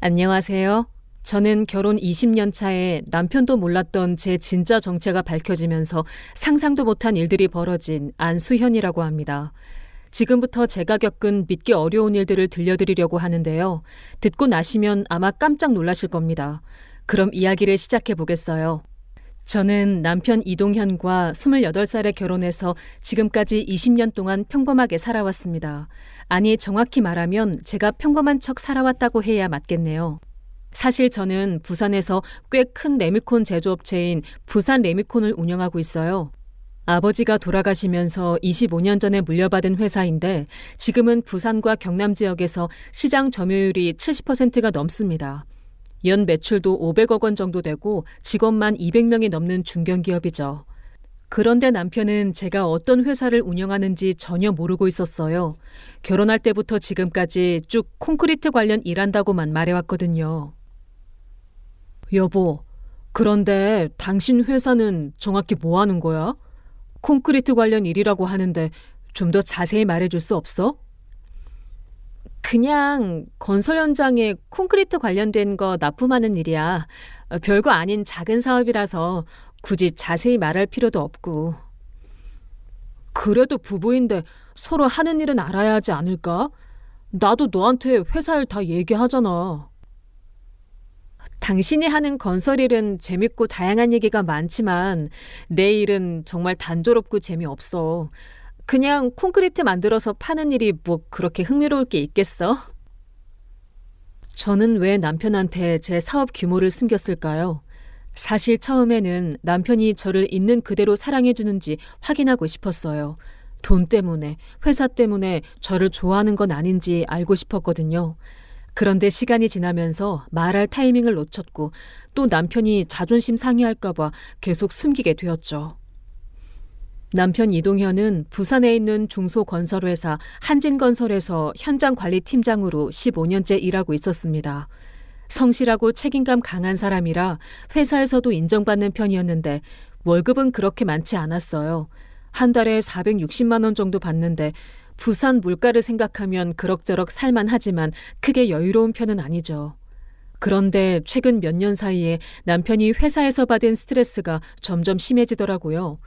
안녕하세요. 저는 결혼 20년 차에 남편도 몰랐던 제 진짜 정체가 밝혀지면서 상상도 못한 일들이 벌어진 안수현이라고 합니다. 지금부터 제가 겪은 믿기 어려운 일들을 들려드리려고 하는데요. 듣고 나시면 아마 깜짝 놀라실 겁니다. 그럼 이야기를 시작해 보겠어요. 저는 남편 이동현과 28살에 결혼해서 지금까지 20년 동안 평범하게 살아왔습니다. 아니, 정확히 말하면 제가 평범한 척 살아왔다고 해야 맞겠네요. 사실 저는 부산에서 꽤 큰 레미콘 제조업체인 부산 레미콘을 운영하고 있어요. 아버지가 돌아가시면서 25년 전에 물려받은 회사인데 지금은 부산과 경남 지역에서 시장 점유율이 70%가 넘습니다. 연 매출도 500억 원 정도 되고 직원만 200명이 넘는 중견기업이죠. 그런데 남편은 제가 어떤 회사를 운영하는지 전혀 모르고 있었어요. 결혼할 때부터 지금까지 쭉 콘크리트 관련 일한다고만 말해왔거든요. 여보, 그런데 당신 회사는 정확히 뭐 하는 거야? 콘크리트 관련 일이라고 하는데 좀 더 자세히 말해줄 수 없어? 그냥 건설 현장에 콘크리트 관련된 거 납품하는 일이야. 별거 아닌 작은 사업이라서 굳이 자세히 말할 필요도 없고. 그래도 부부인데 서로 하는 일은 알아야 하지 않을까? 나도 너한테 회사 일 다 얘기하잖아. 당신이 하는 건설 일은 재밌고 다양한 얘기가 많지만 내 일은 정말 단조롭고 재미없어. 그냥 콘크리트 만들어서 파는 일이 뭐 그렇게 흥미로울 게 있겠어? 저는 왜 남편한테 제 사업 규모를 숨겼을까요? 사실 처음에는 남편이 저를 있는 그대로 사랑해주는지 확인하고 싶었어요. 돈 때문에, 회사 때문에 저를 좋아하는 건 아닌지 알고 싶었거든요. 그런데 시간이 지나면서 말할 타이밍을 놓쳤고 또 남편이 자존심 상해할까봐 계속 숨기게 되었죠. 남편 이동현은 부산에 있는 중소건설회사 한진건설에서 현장관리팀장으로 15년째 일하고 있었습니다. 성실하고 책임감 강한 사람이라 회사에서도 인정받는 편이었는데 월급은 그렇게 많지 않았어요. 한 달에 460만 원 정도 받는데 부산 물가를 생각하면 그럭저럭 살만하지만 크게 여유로운 편은 아니죠. 그런데 최근 몇 년 사이에 남편이 회사에서 받은 스트레스가 점점 심해지더라고요.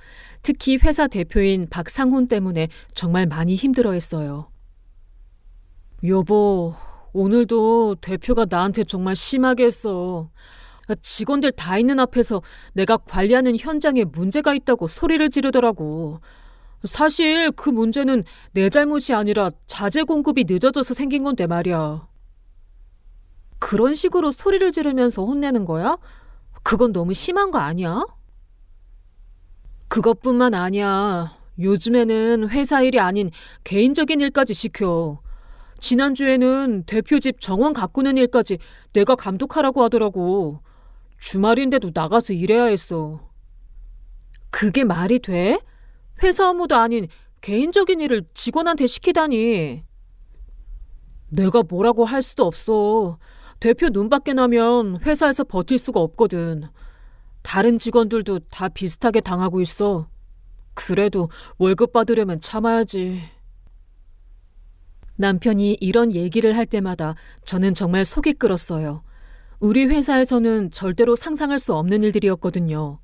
특히 회사 대표인 박상훈 때문에 정말 많이 힘들어했어요. 여보, 오늘도 대표가 나한테 정말 심하게 했어. 직원들 다 있는 앞에서 내가 관리하는 현장에 문제가 있다고 소리를 지르더라고. 사실 그 문제는 내 잘못이 아니라 자재 공급이 늦어져서 생긴 건데 말이야. 그런 식으로 소리를 지르면서 혼내는 거야? 그건 너무 심한 거 아니야? 그것뿐만 아니야. 요즘에는 회사 일이 아닌 개인적인 일까지 시켜. 지난주에는 대표 집 정원 가꾸는 일까지 내가 감독하라고 하더라고. 주말인데도 나가서 일해야 했어. 그게 말이 돼? 회사 업무도 아닌 개인적인 일을 직원한테 시키다니. 내가 뭐라고 할 수도 없어. 대표 눈밖에 나면 회사에서 버틸 수가 없거든. 다른 직원들도 다 비슷하게 당하고 있어. 그래도 월급 받으려면 참아야지. 남편이 이런 얘기를 할 때마다 저는 정말 속이 끓었어요. 우리 회사에서는 절대로 상상할 수 없는 일들이었거든요.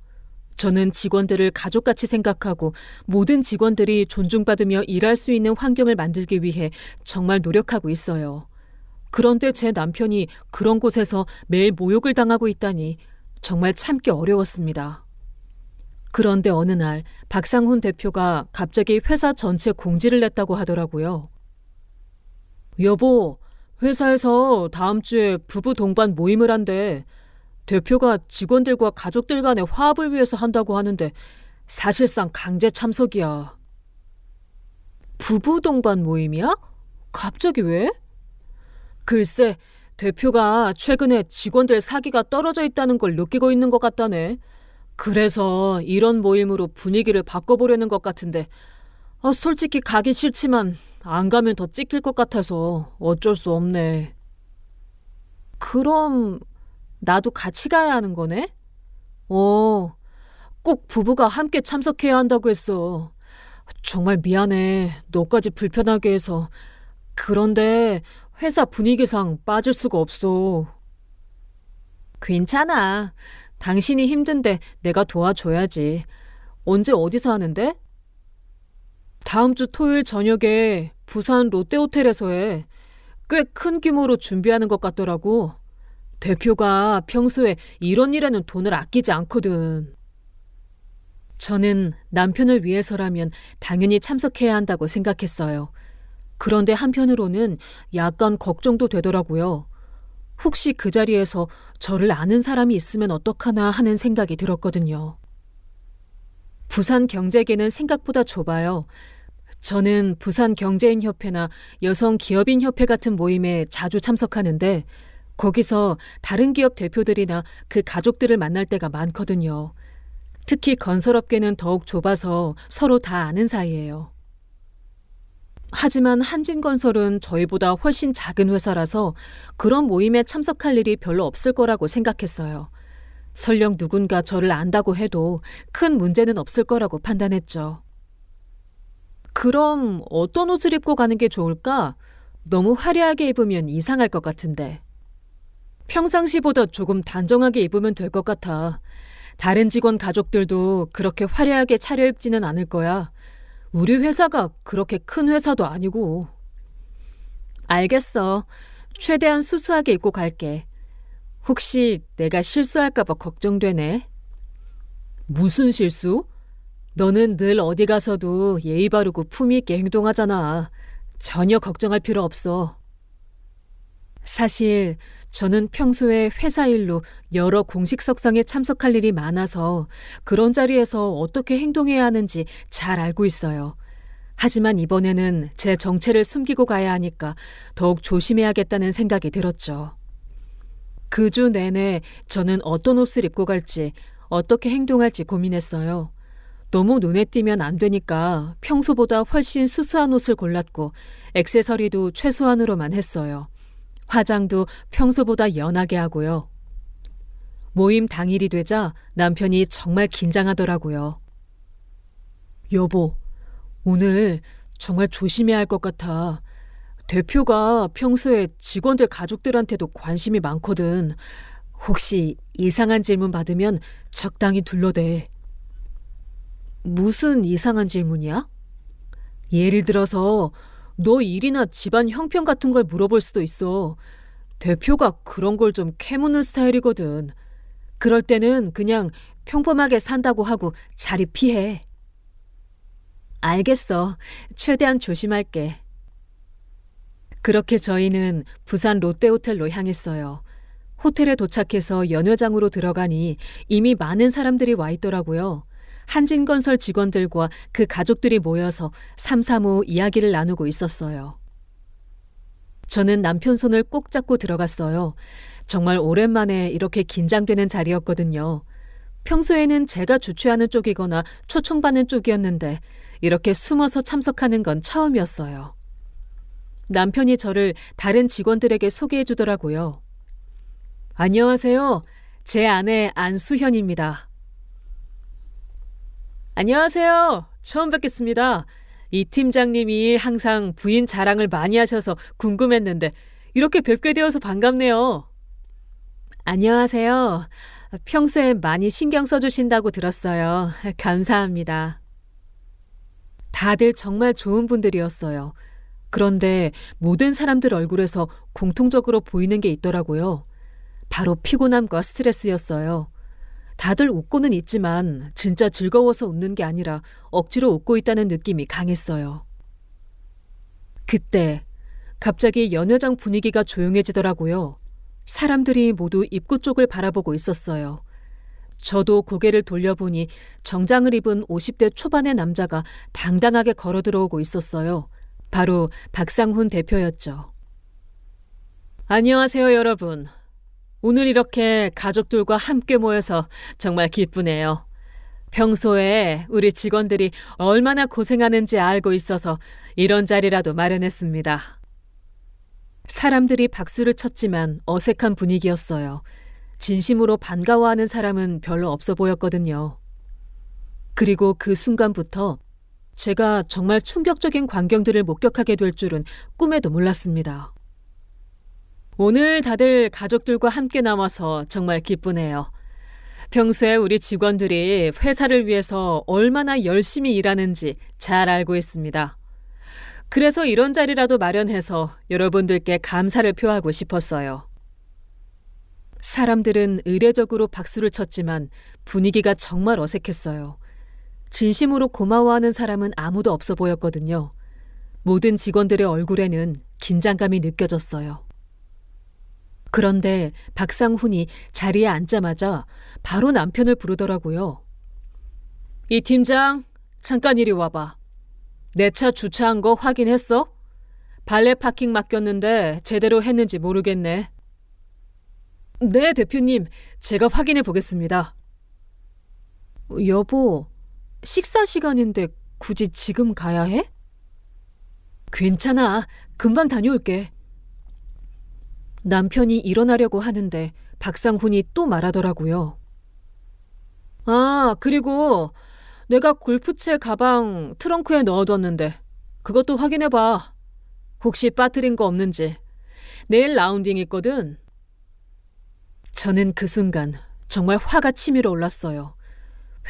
저는 직원들을 가족같이 생각하고 모든 직원들이 존중받으며 일할 수 있는 환경을 만들기 위해 정말 노력하고 있어요. 그런데 제 남편이 그런 곳에서 매일 모욕을 당하고 있다니 정말 참기 어려웠습니다. 그런데 어느 날 박상훈 대표가 갑자기 회사 전체 공지를 냈다고 하더라고요. 여보, 회사에서 다음 주에 부부 동반 모임을 한대. 대표가 직원들과 가족들 간의 화합을 위해서 한다고 하는데 사실상 강제 참석이야. 부부 동반 모임이야? 갑자기 왜? 글쎄, 대표가 최근에 직원들 사기가 떨어져 있다는 걸 느끼고 있는 것 같다네. 그래서 이런 모임으로 분위기를 바꿔보려는 것 같은데 솔직히 가기 싫지만 안 가면 더 찍힐 것 같아서 어쩔 수 없네. 그럼 나도 같이 가야 하는 거네? 꼭 부부가 함께 참석해야 한다고 했어. 정말 미안해. 너까지 불편하게 해서. 그런데 회사 분위기상 빠질 수가 없어. 괜찮아. 당신이 힘든데 내가 도와줘야지. 언제 어디서 하는데? 다음 주 토요일 저녁에 부산 롯데호텔에서 해. 꽤 큰 규모로 준비하는 것 같더라고. 대표가 평소에 이런 일에는 돈을 아끼지 않거든. 저는 남편을 위해서라면 당연히 참석해야 한다고 생각했어요. 그런데 한편으로는 약간 걱정도 되더라고요. 혹시 그 자리에서 저를 아는 사람이 있으면 어떡하나 하는 생각이 들었거든요. 부산 경제계는 생각보다 좁아요. 저는 부산 경제인협회나 여성기업인협회 같은 모임에 자주 참석하는데 거기서 다른 기업 대표들이나 그 가족들을 만날 때가 많거든요. 특히 건설업계는 더욱 좁아서 서로 다 아는 사이예요. 하지만 한진건설은 저희보다 훨씬 작은 회사라서 그런 모임에 참석할 일이 별로 없을 거라고 생각했어요. 설령 누군가 저를 안다고 해도 큰 문제는 없을 거라고 판단했죠. 그럼 어떤 옷을 입고 가는 게 좋을까? 너무 화려하게 입으면 이상할 것 같은데. 평상시보다 조금 단정하게 입으면 될 것 같아. 다른 직원 가족들도 그렇게 화려하게 차려입지는 않을 거야. 우리 회사가 그렇게 큰 회사도 아니고. 알겠어. 최대한 수수하게 입고 갈게. 혹시 내가 실수할까 봐 걱정되네. 무슨 실수? 너는 늘 어디 가서도 예의 바르고 품위 있게 행동하잖아. 전혀 걱정할 필요 없어. 사실 저는 평소에 회사 일로 여러 공식 석상에 참석할 일이 많아서 그런 자리에서 어떻게 행동해야 하는지 잘 알고 있어요. 하지만 이번에는 제 정체를 숨기고 가야 하니까 더욱 조심해야겠다는 생각이 들었죠. 그 주 내내 저는 어떤 옷을 입고 갈지, 어떻게 행동할지 고민했어요. 너무 눈에 띄면 안 되니까 평소보다 훨씬 수수한 옷을 골랐고 액세서리도 최소한으로만 했어요. 화장도 평소보다 연하게 하고요. 모임 당일이 되자 남편이 정말 긴장하더라고요. 여보, 오늘 정말 조심해야 할 것 같아. 대표가 평소에 직원들 가족들한테도 관심이 많거든. 혹시 이상한 질문 받으면 적당히 둘러대. 무슨 이상한 질문이야? 예를 들어서 너 일이나 집안 형편 같은 걸 물어볼 수도 있어. 대표가 그런 걸 좀 캐묻는 스타일이거든. 그럴 때는 그냥 평범하게 산다고 하고 자리 피해. 알겠어. 최대한 조심할게. 그렇게 저희는 부산 롯데호텔로 향했어요. 호텔에 도착해서 연회장으로 들어가니 이미 많은 사람들이 와 있더라고요. 한진건설 직원들과 그 가족들이 모여서 삼삼오오 이야기를 나누고 있었어요. 저는 남편 손을 꼭 잡고 들어갔어요. 정말 오랜만에 이렇게 긴장되는 자리였거든요. 평소에는 제가 주최하는 쪽이거나 초청받는 쪽이었는데 이렇게 숨어서 참석하는 건 처음이었어요. 남편이 저를 다른 직원들에게 소개해 주더라고요. 안녕하세요. 제 아내 안수현입니다. 안녕하세요. 처음 뵙겠습니다. 이 팀장님이 항상 부인 자랑을 많이 하셔서 궁금했는데 이렇게 뵙게 되어서 반갑네요. 안녕하세요. 평소에 많이 신경 써주신다고 들었어요. 감사합니다. 다들 정말 좋은 분들이었어요. 그런데 모든 사람들 얼굴에서 공통적으로 보이는 게 있더라고요. 바로 피곤함과 스트레스였어요. 다들 웃고는 있지만 진짜 즐거워서 웃는 게 아니라 억지로 웃고 있다는 느낌이 강했어요. 그때 갑자기 연회장 분위기가 조용해지더라고요. 사람들이 모두 입구 쪽을 바라보고 있었어요. 저도 고개를 돌려보니 정장을 입은 50대 초반의 남자가 당당하게 걸어 들어오고 있었어요. 바로 박상훈 대표였죠. 안녕하세요, 여러분. 오늘 이렇게 가족들과 함께 모여서 정말 기쁘네요. 평소에 우리 직원들이 얼마나 고생하는지 알고 있어서 이런 자리라도 마련했습니다. 사람들이 박수를 쳤지만 어색한 분위기였어요. 진심으로 반가워하는 사람은 별로 없어 보였거든요. 그리고 그 순간부터 제가 정말 충격적인 광경들을 목격하게 될 줄은 꿈에도 몰랐습니다. 오늘 다들 가족들과 함께 나와서 정말 기쁘네요. 평소에 우리 직원들이 회사를 위해서 얼마나 열심히 일하는지 잘 알고 있습니다. 그래서 이런 자리라도 마련해서 여러분들께 감사를 표하고 싶었어요. 사람들은 의례적으로 박수를 쳤지만 분위기가 정말 어색했어요. 진심으로 고마워하는 사람은 아무도 없어 보였거든요. 모든 직원들의 얼굴에는 긴장감이 느껴졌어요. 그런데 박상훈이 자리에 앉자마자 바로 남편을 부르더라고요. 이 팀장, 잠깐 이리 와봐. 내 차 주차한 거 확인했어? 발레 파킹 맡겼는데 제대로 했는지 모르겠네. 네, 대표님. 제가 확인해 보겠습니다. 여보, 식사 시간인데 굳이 지금 가야 해? 괜찮아. 금방 다녀올게. 남편이 일어나려고 하는데 박상훈이 또 말하더라고요. 아, 그리고 내가 골프채 가방 트렁크에 넣어뒀는데 그것도 확인해봐. 혹시 빠뜨린 거 없는지. 내일 라운딩 있거든. 저는 그 순간 정말 화가 치밀어 올랐어요.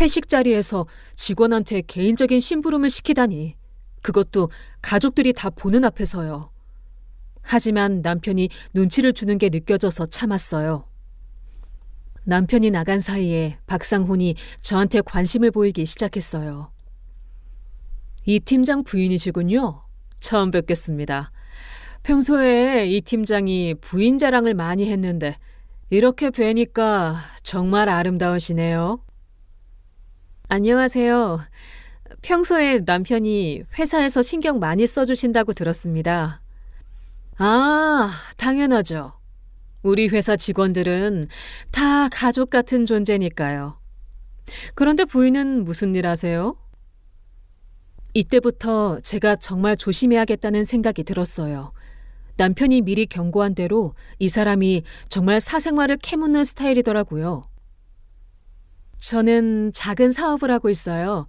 회식 자리에서 직원한테 개인적인 심부름을 시키다니. 그것도 가족들이 다 보는 앞에서요. 하지만 남편이 눈치를 주는 게 느껴져서 참았어요. 남편이 나간 사이에 박상훈이 저한테 관심을 보이기 시작했어요. 이 팀장 부인이시군요. 처음 뵙겠습니다. 평소에 이 팀장이 부인 자랑을 많이 했는데 이렇게 뵈니까 정말 아름다우시네요. 안녕하세요. 평소에 남편이 회사에서 신경 많이 써주신다고 들었습니다. 아, 당연하죠. 우리 회사 직원들은 다 가족 같은 존재니까요. 그런데 부인은 무슨 일 하세요? 이때부터 제가 정말 조심해야겠다는 생각이 들었어요. 남편이 미리 경고한 대로 이 사람이 정말 사생활을 캐묻는 스타일이더라고요. 저는 작은 사업을 하고 있어요.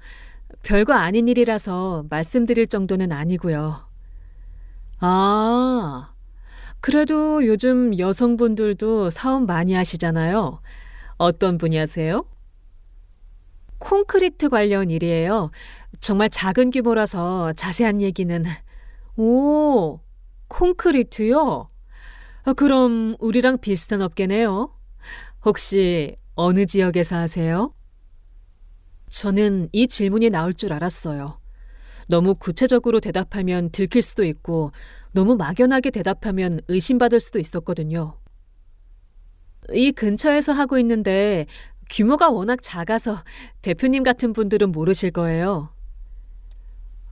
별거 아닌 일이라서 말씀드릴 정도는 아니고요. 아, 그래도 요즘 여성분들도 사업 많이 하시잖아요. 어떤 분야세요? 콘크리트 관련 일이에요. 정말 작은 규모라서 자세한 얘기는. 오, 콘크리트요? 그럼 우리랑 비슷한 업계네요. 혹시 어느 지역에서 하세요? 저는 이 질문이 나올 줄 알았어요. 너무 구체적으로 대답하면 들킬 수도 있고 너무 막연하게 대답하면 의심받을 수도 있었거든요. 이 근처에서 하고 있는데 규모가 워낙 작아서 대표님 같은 분들은 모르실 거예요.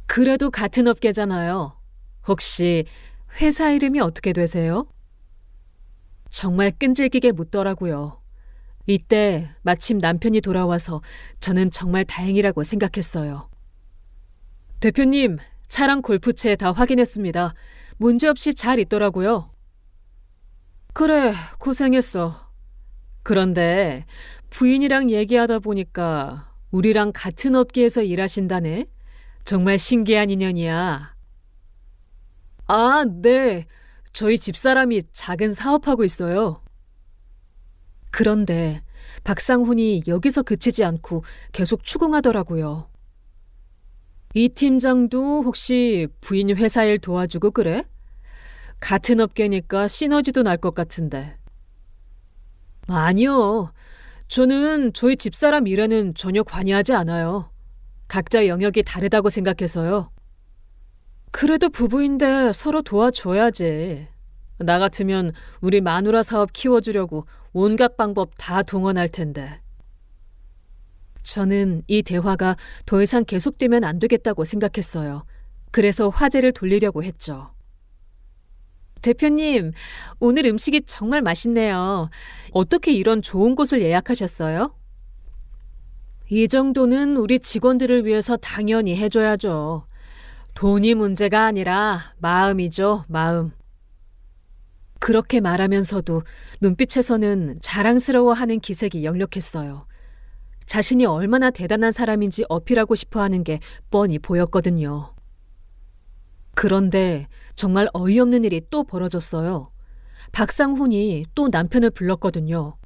그래도 같은 업계잖아요. 혹시 회사 이름이 어떻게 되세요? 정말 끈질기게 묻더라고요. 이때 마침 남편이 돌아와서 저는 정말 다행이라고 생각했어요. 대표님, 차랑 골프채 다 확인했습니다. 문제없이 잘 있더라고요. 그래, 고생했어. 그런데 부인이랑 얘기하다 보니까 우리랑 같은 업계에서 일하신다네. 정말 신기한 인연이야. 아, 네. 저희 집사람이 작은 사업하고 있어요. 그런데 박상훈이 여기서 그치지 않고 계속 추궁하더라고요. 이 팀장도 혹시 부인 회사 일 도와주고 그래? 같은 업계니까 시너지도 날 것 같은데. 아니요. 저는 저희 집사람 일에는 전혀 관여하지 않아요. 각자 영역이 다르다고 생각해서요. 그래도 부부인데 서로 도와줘야지. 나 같으면 우리 마누라 사업 키워주려고 온갖 방법 다 동원할 텐데. 저는 이 대화가 더 이상 계속되면 안 되겠다고 생각했어요. 그래서 화제를 돌리려고 했죠. 대표님, 오늘 음식이 정말 맛있네요. 어떻게 이런 좋은 곳을 예약하셨어요? 이 정도는 우리 직원들을 위해서 당연히 해줘야죠. 돈이 문제가 아니라 마음이죠, 마음. 그렇게 말하면서도 눈빛에서는 자랑스러워하는 기색이 역력했어요. 자신이 얼마나 대단한 사람인지 어필하고 싶어 하는 게 뻔히 보였거든요. 그런데 정말 어이없는 일이 또 벌어졌어요. 박상훈이 또 남편을 불렀거든요.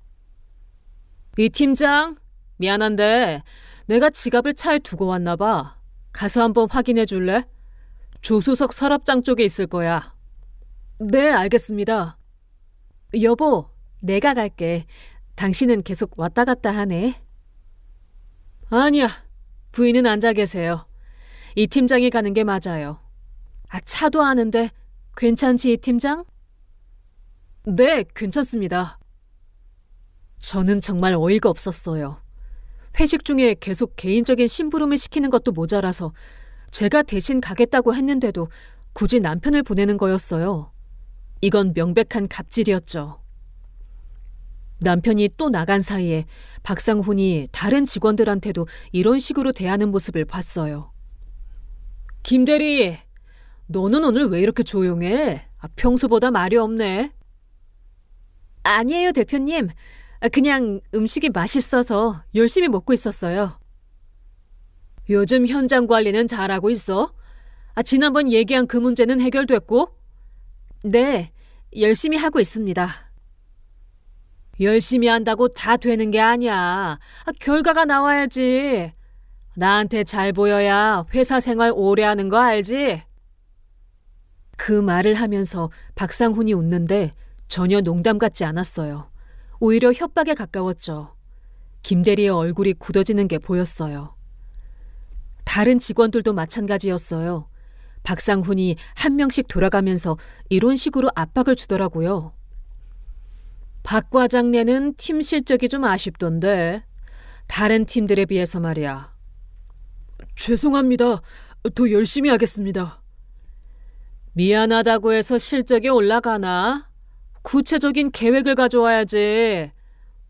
이 팀장, 미안한데 내가 지갑을 차에 두고 왔나 봐. 가서 한번 확인해 줄래? 조수석 서랍장 쪽에 있을 거야. 네, 알겠습니다. 여보, 내가 갈게. 당신은 계속 왔다 갔다 하네. 아니야, 부인은 앉아 계세요. 이 팀장이 가는 게 맞아요. 차도 아는데 괜찮지, 이 팀장? 네, 괜찮습니다. 저는 정말 어이가 없었어요. 회식 중에 계속 개인적인 심부름을 시키는 것도 모자라서 제가 대신 가겠다고 했는데도 굳이 남편을 보내는 거였어요. 이건 명백한 갑질이었죠. 남편이 또 나간 사이에 박상훈이 다른 직원들한테도 이런 식으로 대하는 모습을 봤어요. 김대리, 너는 오늘 왜 이렇게 조용해? 평소보다 말이 없네. 아니에요, 대표님. 그냥 음식이 맛있어서 열심히 먹고 있었어요. 요즘 현장 관리는 잘하고 있어? 지난번 얘기한 그 문제는 해결됐고? 네, 열심히 하고 있습니다. 열심히 한다고 다 되는 게 아니야. 결과가 나와야지. 나한테 잘 보여야 회사 생활 오래 하는 거 알지? 그 말을 하면서 박상훈이 웃는데 전혀 농담 같지 않았어요. 오히려 협박에 가까웠죠. 김대리의 얼굴이 굳어지는 게 보였어요. 다른 직원들도 마찬가지였어요. 박상훈이 한 명씩 돌아가면서 이런 식으로 압박을 주더라고요. 박 과장네는 팀 실적이 좀 아쉽던데 다른 팀들에 비해서 말이야. 죄송합니다. 더 열심히 하겠습니다. 미안하다고 해서 실적이 올라가나? 구체적인 계획을 가져와야지.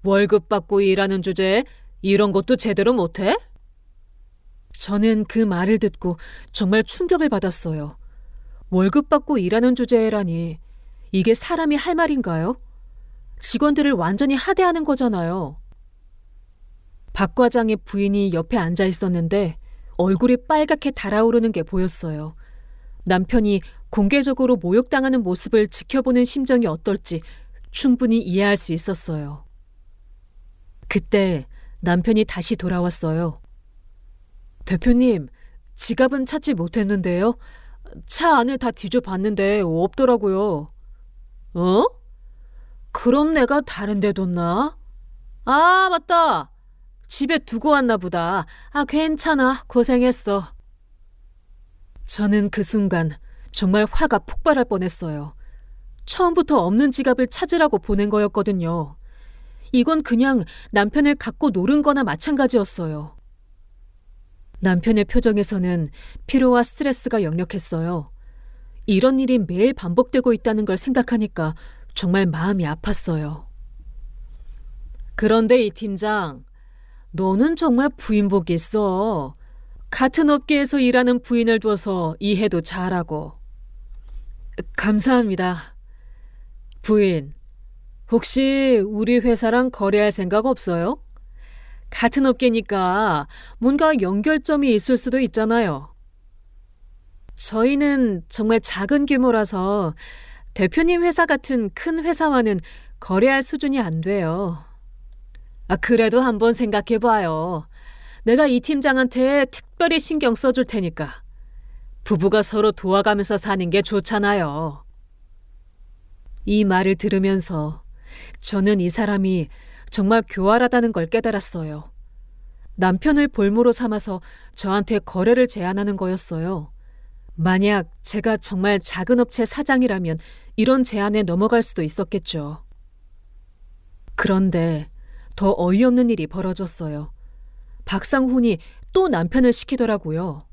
월급 받고 일하는 주제에 이런 것도 제대로 못해? 저는 그 말을 듣고 정말 충격을 받았어요. 월급 받고 일하는 주제라니 이게 사람이 할 말인가요? 직원들을 완전히 하대하는 거잖아요. 박 과장의 부인이 옆에 앉아 있었는데 얼굴이 빨갛게 달아오르는 게 보였어요. 남편이 공개적으로 모욕당하는 모습을 지켜보는 심정이 어떨지 충분히 이해할 수 있었어요. 그때 남편이 다시 돌아왔어요. 대표님, 지갑은 찾지 못했는데요. 차 안을 다 뒤져봤는데 없더라고요. 어? 그럼 내가 다른 데 뒀나? 맞다. 집에 두고 왔나 보다. 괜찮아. 고생했어. 저는 그 순간 정말 화가 폭발할 뻔했어요. 처음부터 없는 지갑을 찾으라고 보낸 거였거든요. 이건 그냥 남편을 갖고 노른 거나 마찬가지였어요. 남편의 표정에서는 피로와 스트레스가 역력했어요. 이런 일이 매일 반복되고 있다는 걸 생각하니까 정말 마음이 아팠어요. 그런데 이 팀장, 너는 정말 부인복이 있어. 같은 업계에서 일하는 부인을 둬서 이해도 잘하고. 감사합니다. 부인, 혹시 우리 회사랑 거래할 생각 없어요? 같은 업계니까 뭔가 연결점이 있을 수도 있잖아요. 저희는 정말 작은 규모라서 대표님 회사 같은 큰 회사와는 거래할 수준이 안 돼요. 그래도 한번 생각해봐요. 내가 이 팀장한테 특별히 신경 써줄 테니까. 부부가 서로 도와가면서 사는 게 좋잖아요. 이 말을 들으면서 저는 이 사람이 정말 교활하다는 걸 깨달았어요. 남편을 볼모로 삼아서 저한테 거래를 제안하는 거였어요. 만약 제가 정말 작은 업체 사장이라면 이런 제안에 넘어갈 수도 있었겠죠. 그런데 더 어이없는 일이 벌어졌어요. 박상훈이 또 남편을 시키더라고요.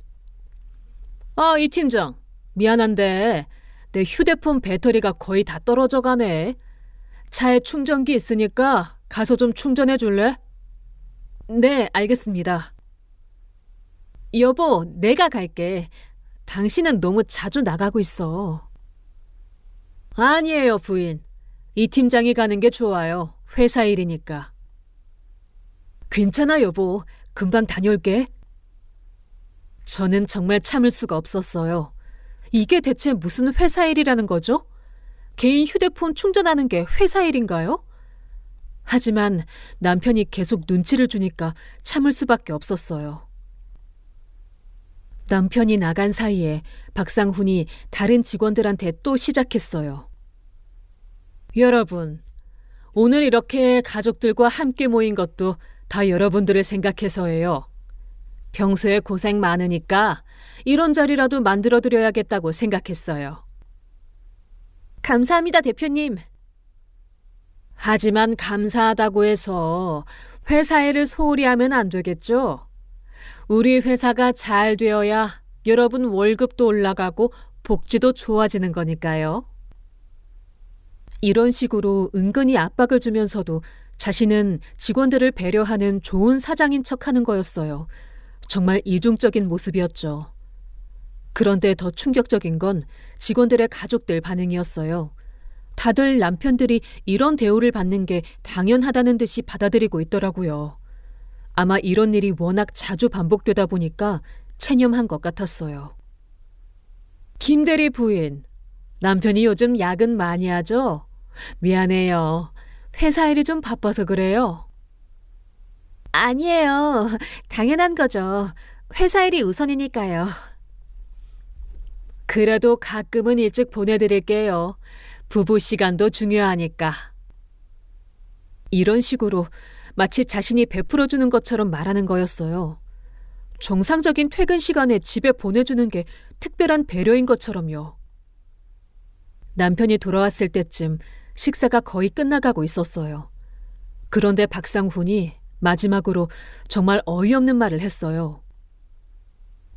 이 팀장, 미안한데 내 휴대폰 배터리가 거의 다 떨어져 가네. 차에 충전기 있으니까 가서 좀 충전해 줄래? 네, 알겠습니다. 여보, 내가 갈게. 당신은 너무 자주 나가고 있어. 아니에요, 부인. 이 팀장이 가는 게 좋아요. 회사 일이니까. 괜찮아, 여보. 금방 다녀올게. 저는 정말 참을 수가 없었어요. 이게 대체 무슨 회사 일이라는 거죠? 개인 휴대폰 충전하는 게 회사 일인가요? 하지만 남편이 계속 눈치를 주니까 참을 수밖에 없었어요. 남편이 나간 사이에 박상훈이 다른 직원들한테 또 시작했어요. 여러분, 오늘 이렇게 가족들과 함께 모인 것도 다 여러분들을 생각해서예요. 평소에 고생 많으니까 이런 자리라도 만들어드려야겠다고 생각했어요. 감사합니다, 대표님. 하지만 감사하다고 해서 회사 일을 소홀히 하면 안 되겠죠? 우리 회사가 잘 되어야 여러분 월급도 올라가고 복지도 좋아지는 거니까요. 이런 식으로 은근히 압박을 주면서도 자신은 직원들을 배려하는 좋은 사장인 척하는 거였어요. 정말 이중적인 모습이었죠. 그런데 더 충격적인 건 직원들의 가족들 반응이었어요. 다들 남편들이 이런 대우를 받는 게 당연하다는 듯이 받아들이고 있더라고요. 아마 이런 일이 워낙 자주 반복되다 보니까 체념한 것 같았어요. 김대리 부인, 남편이 요즘 야근 많이 하죠? 미안해요. 회사 일이 좀 바빠서 그래요. 아니에요. 당연한 거죠. 회사 일이 우선이니까요. 그래도 가끔은 일찍 보내드릴게요. 부부 시간도 중요하니까. 이런 식으로 마치 자신이 베풀어주는 것처럼 말하는 거였어요. 정상적인 퇴근 시간에 집에 보내주는 게 특별한 배려인 것처럼요. 남편이 돌아왔을 때쯤 식사가 거의 끝나가고 있었어요. 그런데 박상훈이 마지막으로 정말 어이없는 말을 했어요.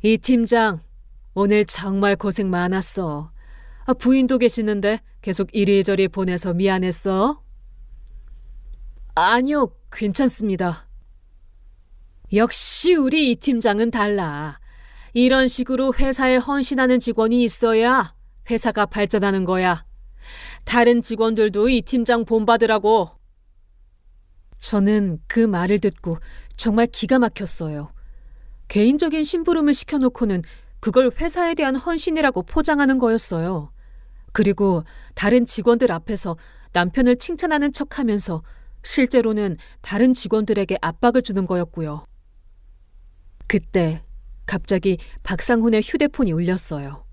이 팀장, 오늘 정말 고생 많았어. 부인도 계시는데 계속 이리저리 보내서 미안했어. 아니요, 괜찮습니다. 역시 우리 이 팀장은 달라. 이런 식으로 회사에 헌신하는 직원이 있어야 회사가 발전하는 거야. 다른 직원들도 이 팀장 본받으라고. 저는 그 말을 듣고 정말 기가 막혔어요. 개인적인 심부름을 시켜놓고는 그걸 회사에 대한 헌신이라고 포장하는 거였어요. 그리고 다른 직원들 앞에서 남편을 칭찬하는 척하면서 실제로는 다른 직원들에게 압박을 주는 거였고요. 그때 갑자기 박상훈의 휴대폰이 울렸어요.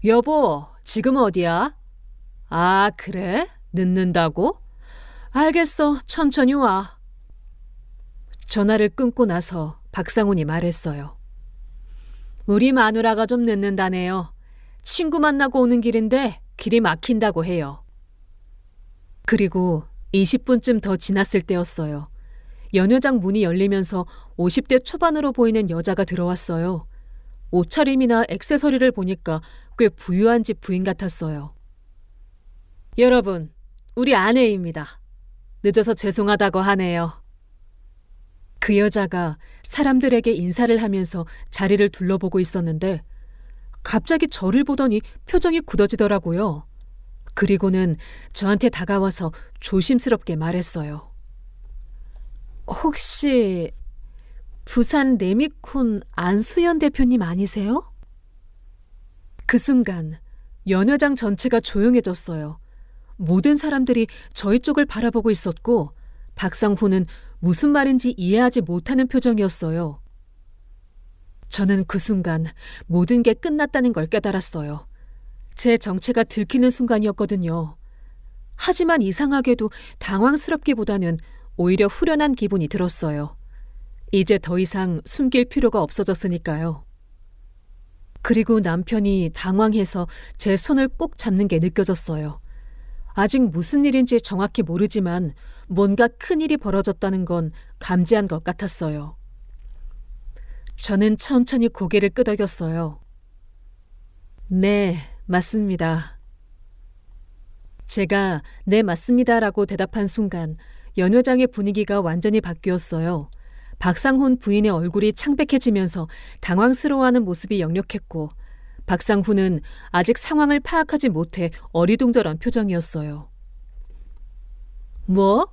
여보, 지금 어디야? 아, 그래? 늦는다고? 알겠어, 천천히 와. 전화를 끊고 나서 박상훈이 말했어요. 우리 마누라가 좀 늦는다네요. 친구 만나고 오는 길인데 길이 막힌다고 해요. 그리고 20분쯤 더 지났을 때였어요. 연회장 문이 열리면서 50대 초반으로 보이는 여자가 들어왔어요. 옷차림이나 액세서리를 보니까 꽤 부유한 집 부인 같았어요. 여러분, 우리 아내입니다. 늦어서 죄송하다고 하네요. 그 여자가 사람들에게 인사를 하면서 자리를 둘러보고 있었는데 갑자기 저를 보더니 표정이 굳어지더라고요. 그리고는 저한테 다가와서 조심스럽게 말했어요. 혹시 부산 레미콘 안수연 대표님 아니세요? 그 순간 연회장 전체가 조용해졌어요. 모든 사람들이 저희 쪽을 바라보고 있었고 박상훈은 무슨 말인지 이해하지 못하는 표정이었어요. 저는 그 순간 모든 게 끝났다는 걸 깨달았어요. 제 정체가 들키는 순간이었거든요. 하지만 이상하게도 당황스럽기보다는 오히려 후련한 기분이 들었어요. 이제 더 이상 숨길 필요가 없어졌으니까요. 그리고 남편이 당황해서 제 손을 꼭 잡는 게 느껴졌어요. 아직 무슨 일인지 정확히 모르지만 뭔가 큰일이 벌어졌다는 건 감지한 것 같았어요. 저는 천천히 고개를 끄덕였어요. 네, 맞습니다. 제가 네, 맞습니다라고 대답한 순간 연회장의 분위기가 완전히 바뀌었어요. 박상훈 부인의 얼굴이 창백해지면서 당황스러워하는 모습이 역력했고 박상훈은 아직 상황을 파악하지 못해 어리둥절한 표정이었어요. 뭐?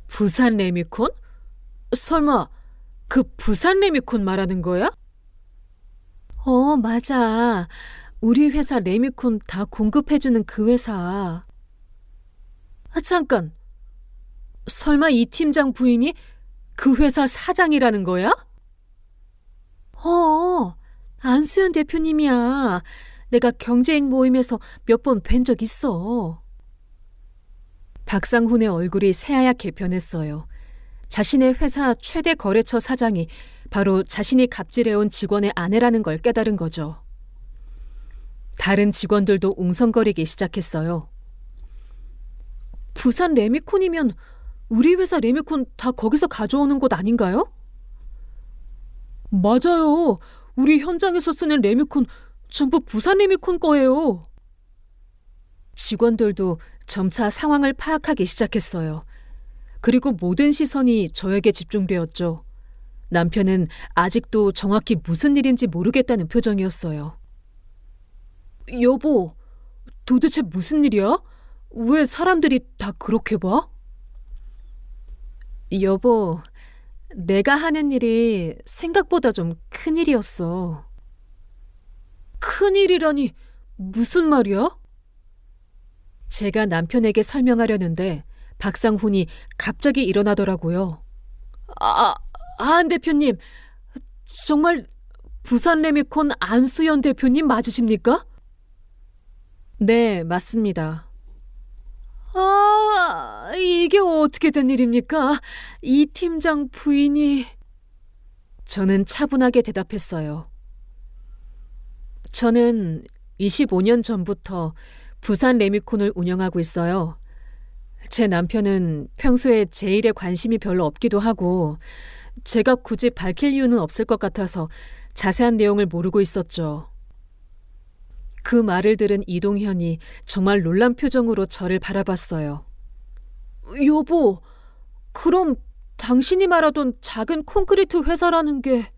부산 레미콘? 설마 그 부산 레미콘 말하는 거야? 맞아. 우리 회사 레미콘 다 공급해주는 그 회사. 잠깐. 설마 이 팀장 부인이 그 회사 사장이라는 거야? 안수현 대표님이야. 내가 경제인 모임에서 몇 번 뵌 적 있어. 박상훈의 얼굴이 새하얗게 변했어요. 자신의 회사 최대 거래처 사장이 바로 자신이 갑질해온 직원의 아내라는 걸 깨달은 거죠. 다른 직원들도 웅성거리기 시작했어요. 부산 레미콘이면 우리 회사 레미콘 다 거기서 가져오는 곳 아닌가요? 맞아요. 우리 현장에서 쓰는 레미콘 전부 부산 레미콘 거예요. 직원들도 점차 상황을 파악하기 시작했어요. 그리고 모든 시선이 저에게 집중되었죠. 남편은 아직도 정확히 무슨 일인지 모르겠다는 표정이었어요. 여보, 도대체 무슨 일이야? 왜 사람들이 다 그렇게 봐? 여보, 내가 하는 일이 생각보다 좀 큰일이었어. 큰일이라니 무슨 말이야? 제가 남편에게 설명하려는데 박상훈이 갑자기 일어나더라고요. 안 대표님, 정말 부산 레미콘 안수연 대표님 맞으십니까? 네, 맞습니다. 이게 어떻게 된 일입니까? 이 팀장 부인이... 저는 차분하게 대답했어요. 저는 25년 전부터 부산 레미콘을 운영하고 있어요. 제 남편은 평소에 제 일에 관심이 별로 없기도 하고 제가 굳이 밝힐 이유는 없을 것 같아서 자세한 내용을 모르고 있었죠. 그 말을 들은 이동현이 정말 놀란 표정으로 저를 바라봤어요. 여보, 그럼 당신이 말하던 작은 콘크리트 회사라는 게...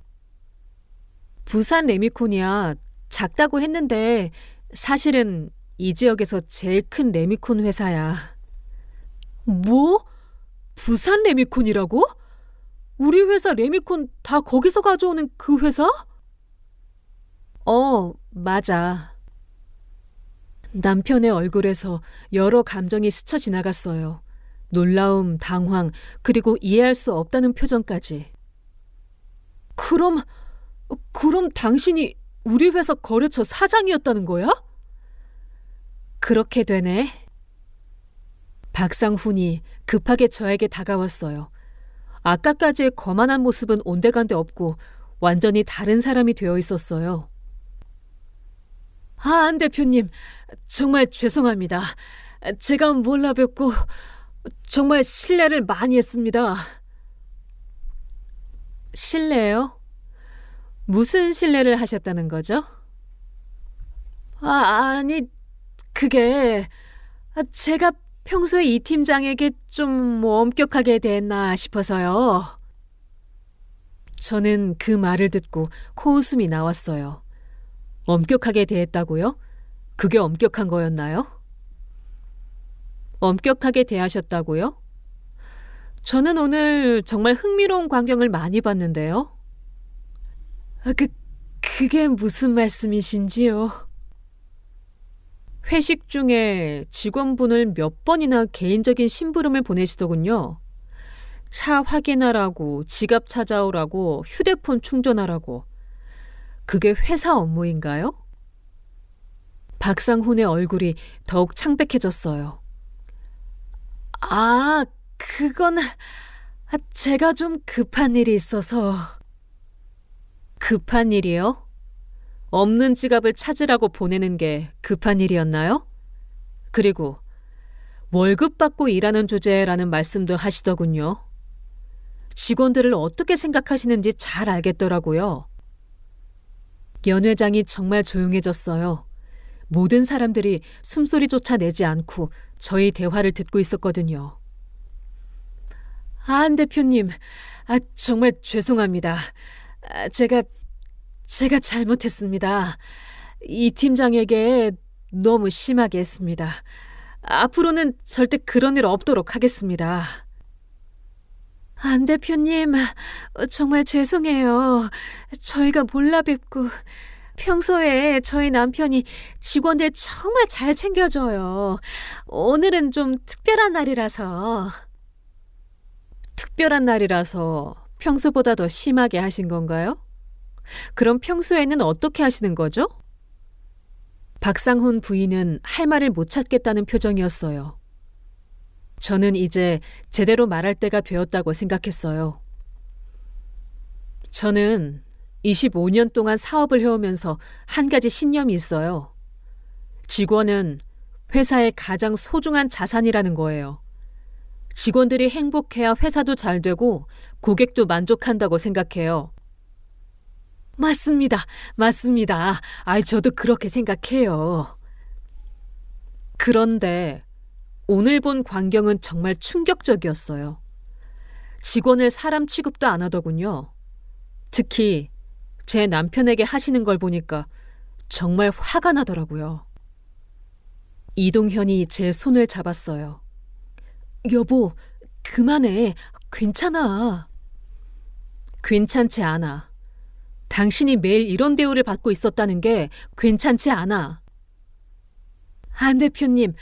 부산 레미콘이야. 작다고 했는데 사실은 이 지역에서 제일 큰 레미콘 회사야. 뭐? 부산 레미콘이라고? 우리 회사 레미콘 다 거기서 가져오는 그 회사? 맞아. 남편의 얼굴에서 여러 감정이 스쳐 지나갔어요. 놀라움, 당황, 그리고 이해할 수 없다는 표정까지. 그럼 당신이 우리 회사 거래처 사장이었다는 거야? 그렇게 되네. 박상훈이 급하게 저에게 다가왔어요. 아까까지의 거만한 모습은 온데간데 없고 완전히 다른 사람이 되어 있었어요. 안 대표님, 정말 죄송합니다. 제가 몰라 뵙고 정말 실례를 많이 했습니다. 실례요? 무슨 실례를 하셨다는 거죠? 아니, 그게 제가 평소에 이 팀장에게 좀 엄격하게 대했나 싶어서요. 저는 그 말을 듣고 코웃음이 나왔어요. 엄격하게 대했다고요? 그게 엄격한 거였나요? 엄격하게 대하셨다고요? 저는 오늘 정말 흥미로운 광경을 많이 봤는데요. 그게 무슨 말씀이신지요? 회식 중에 직원분을 몇 번이나 개인적인 심부름을 보내시더군요. 차 확인하라고, 지갑 찾아오라고, 휴대폰 충전하라고. 그게 회사 업무인가요? 박상훈의 얼굴이 더욱 창백해졌어요. 그건 제가 좀 급한 일이 있어서. 급한 일이요? 없는 지갑을 찾으라고 보내는 게 급한 일이었나요? 그리고 월급 받고 일하는 주제라는 말씀도 하시더군요. 직원들을 어떻게 생각하시는지 잘 알겠더라고요. 연 회장이 정말 조용해졌어요. 모든 사람들이 숨소리조차 내지 않고 저희 대화를 듣고 있었거든요. 안 대표님, 정말 죄송합니다. 제가 잘못했습니다. 이 팀장에게 너무 심하게 했습니다. 앞으로는 절대 그런 일 없도록 하겠습니다. 안 대표님, 정말 죄송해요. 저희가 몰라 뵙고 평소에 저희 남편이 직원들 정말 잘 챙겨줘요. 오늘은 좀 특별한 날이라서. 특별한 날이라서 평소보다 더 심하게 하신 건가요? 그럼 평소에는 어떻게 하시는 거죠? 박상훈 부인은 할 말을 못 찾겠다는 표정이었어요. 저는 이제 제대로 말할 때가 되었다고 생각했어요. 저는 25년 동안 사업을 해오면서 한 가지 신념이 있어요. 직원은 회사의 가장 소중한 자산이라는 거예요. 직원들이 행복해야 회사도 잘 되고 고객도 만족한다고 생각해요. 맞습니다. 맞습니다. 저도 그렇게 생각해요. 그런데 오늘 본 광경은 정말 충격적이었어요. 직원을 사람 취급도 안 하더군요. 특히 제 남편에게 하시는 걸 보니까 정말 화가 나더라고요. 이동현이 제 손을 잡았어요. 여보, 그만해. 괜찮아. 괜찮지 않아. 당신이 매일 이런 대우를 받고 있었다는 게 괜찮지 않아. 안 대표님,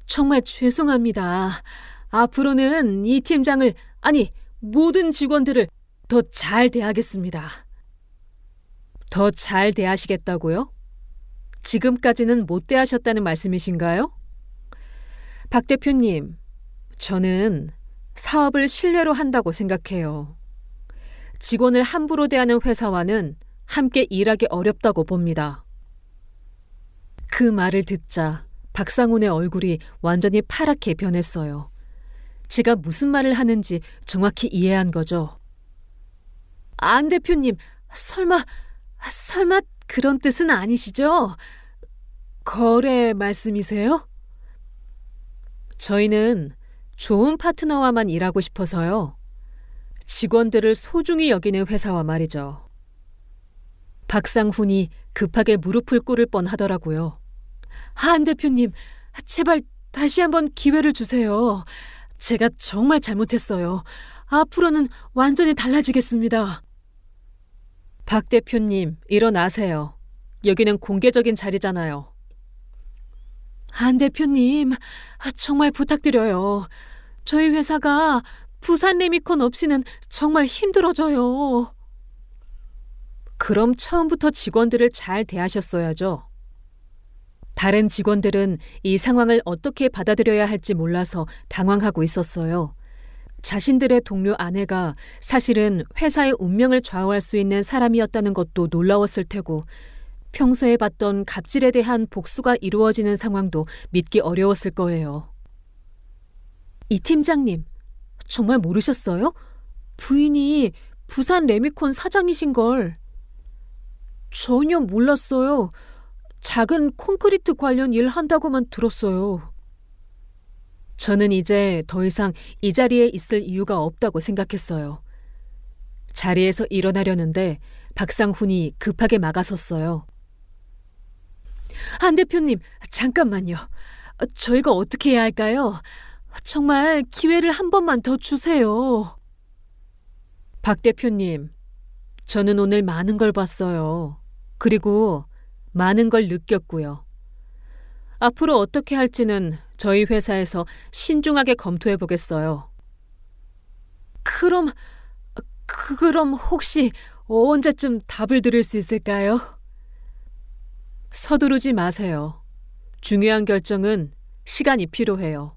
정말 죄송합니다. 앞으로는 이 팀장을, 아니, 모든 직원들을 더 잘 대하겠습니다. 더 잘 대하시겠다고요? 지금까지는 못 대하셨다는 말씀이신가요? 박 대표님, 저는 사업을 신뢰로 한다고 생각해요. 직원을 함부로 대하는 회사와는 함께 일하기 어렵다고 봅니다. 그 말을 듣자 박상훈의 얼굴이 완전히 파랗게 변했어요. 제가 무슨 말을 하는지 정확히 이해한 거죠. 안 대표님, 설마 그런 뜻은 아니시죠? 거래 말씀이세요? 저희는 좋은 파트너와만 일하고 싶어서요. 직원들을 소중히 여기는 회사와 말이죠. 박상훈이 급하게 무릎을 꿇을 뻔하더라고요. 안 대표님, 제발 다시 한번 기회를 주세요. 제가 정말 잘못했어요. 앞으로는 완전히 달라지겠습니다. 박 대표님, 일어나세요. 여기는 공개적인 자리잖아요. 안 대표님, 정말 부탁드려요. 저희 회사가 부산 레미콘 없이는 정말 힘들어져요. 그럼 처음부터 직원들을 잘 대하셨어야죠. 다른 직원들은 이 상황을 어떻게 받아들여야 할지 몰라서 당황하고 있었어요. 자신들의 동료 아내가 사실은 회사의 운명을 좌우할 수 있는 사람이었다는 것도 놀라웠을 테고, 평소에 봤던 갑질에 대한 복수가 이루어지는 상황도 믿기 어려웠을 거예요. 이 팀장님, 정말 모르셨어요? 부인이 부산 레미콘 사장이신 걸. 전혀 몰랐어요. 작은 콘크리트 관련 일 한다고만 들었어요. 저는 이제 더 이상 이 자리에 있을 이유가 없다고 생각했어요. 자리에서 일어나려는데 박상훈이 급하게 막아섰어요. 안 대표님, 잠깐만요. 저희가 어떻게 해야 할까요? 정말 기회를 한 번만 더 주세요. 박 대표님, 저는 오늘 많은 걸 봤어요. 그리고 많은 걸 느꼈고요. 앞으로 어떻게 할지는 저희 회사에서 신중하게 검토해 보겠어요. 그럼 혹시 언제쯤 답을 들을 수 있을까요? 서두르지 마세요. 중요한 결정은 시간이 필요해요.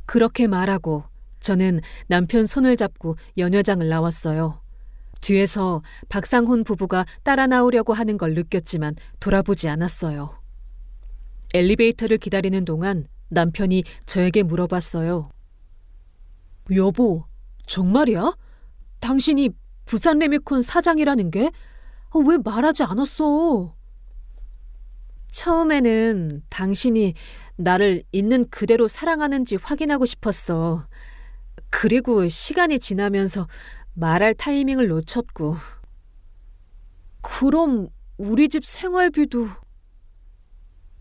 그렇게 말하고 저는 남편 손을 잡고 연회장을 나왔어요. 뒤에서 박상훈 부부가 따라 나오려고 하는 걸 느꼈지만 돌아보지 않았어요. 엘리베이터를 기다리는 동안 남편이 저에게 물어봤어요. 여보, 정말이야? 당신이 부산 레미콘 사장이라는 게? 왜 말하지 않았어? 처음에는 당신이 나를 있는 그대로 사랑하는지 확인하고 싶었어. 그리고 시간이 지나면서 말할 타이밍을 놓쳤고. 그럼 우리 집 생활비도